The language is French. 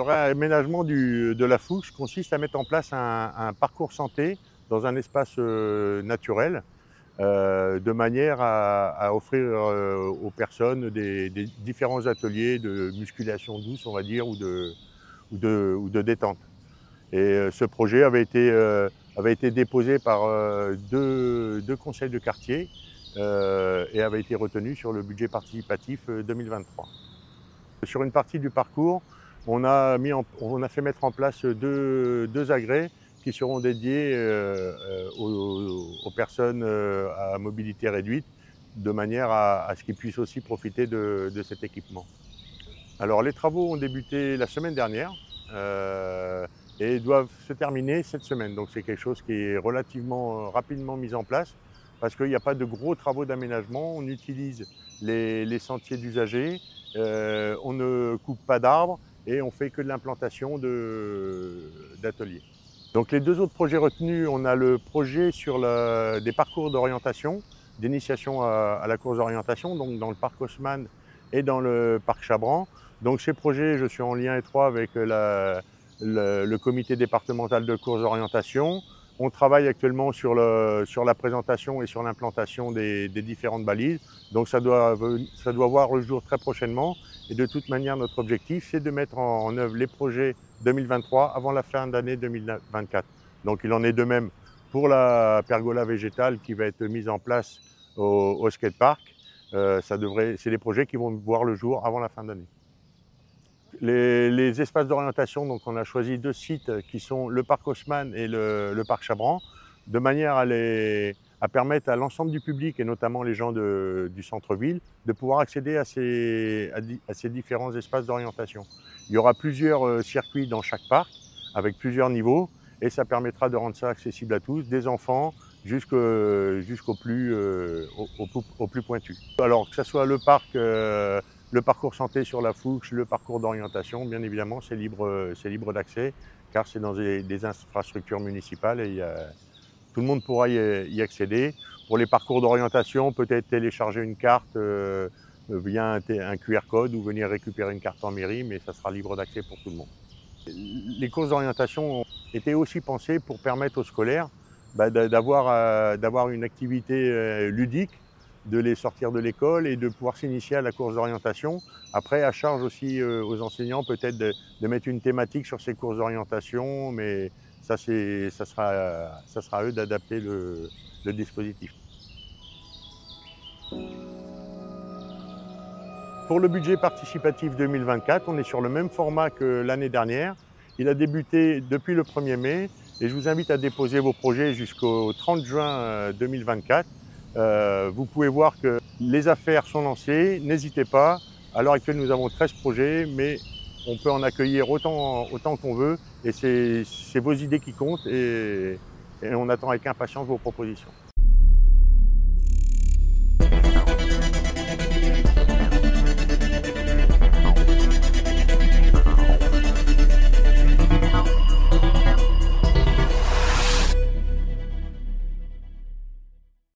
Le réaménagement de la Fouche consiste à mettre en place un parcours santé dans un espace naturel, de manière à offrir aux personnes des différents ateliers de musculation douce, on va dire, ou de détente. Et ce projet avait été déposé par deux conseils de quartier et avait été retenu sur le budget participatif 2023. Sur une partie du parcours, on a fait mettre en place deux agrès qui seront dédiés aux personnes à mobilité réduite, de manière à ce qu'ils puissent aussi profiter de cet équipement. Alors les travaux ont débuté la semaine dernière et doivent se terminer cette semaine. Donc c'est quelque chose qui est relativement rapidement mis en place parce qu'il n'y a pas de gros travaux d'aménagement. On utilise les sentiers d'usagers, on ne coupe pas d'arbres et on fait que de l'implantation d'ateliers. Donc les deux autres projets retenus, on a le projet sur des parcours d'orientation, d'initiation à la course d'orientation, donc dans le parc Haussmann et dans le parc Chabran. Donc ces projets, je suis en lien étroit avec le comité départemental de course d'orientation. On travaille actuellement sur la présentation et sur l'implantation des différentes balises. Donc ça doit voir le jour très prochainement. Et de toute manière, notre objectif, c'est de mettre en œuvre les projets 2023 avant la fin d'année 2024. Donc il en est de même pour la pergola végétale qui va être mise en place au skatepark. C'est des projets qui vont voir le jour avant la fin d'année. Les espaces d'orientation, donc on a choisi deux sites qui sont le parc Haussmann et le parc Chabran, de manière à permettre à l'ensemble du public, et notamment les gens du centre-ville, de pouvoir accéder à ces différents espaces d'orientation. Il y aura plusieurs circuits dans chaque parc, avec plusieurs niveaux, et ça permettra de rendre ça accessible à tous, des enfants jusqu'au plus pointu. Alors que ce soit le parcours santé sur la Fouche, le parcours d'orientation, bien évidemment, c'est libre d'accès, car c'est dans des infrastructures municipales et tout le monde pourra y accéder. Pour les parcours d'orientation, peut-être télécharger une carte via un QR code ou venir récupérer une carte en mairie, mais ça sera libre d'accès pour tout le monde. Les courses d'orientation étaient aussi pensées pour permettre aux scolaires d'avoir une activité ludique, de les sortir de l'école et de pouvoir s'initier à la course d'orientation. Après, à charge aussi aux enseignants peut-être de mettre une thématique sur ces courses d'orientation, mais ça sera à eux d'adapter le dispositif. Pour le budget participatif 2024, on est sur le même format que l'année dernière. Il a débuté depuis le 1er mai et je vous invite à déposer vos projets jusqu'au 30 juin 2024. Vous pouvez voir que les affaires sont lancées, n'hésitez pas. À l'heure actuelle, nous avons 13 projets, mais on peut en accueillir autant qu'on veut et c'est vos idées qui comptent et on attend avec impatience vos propositions.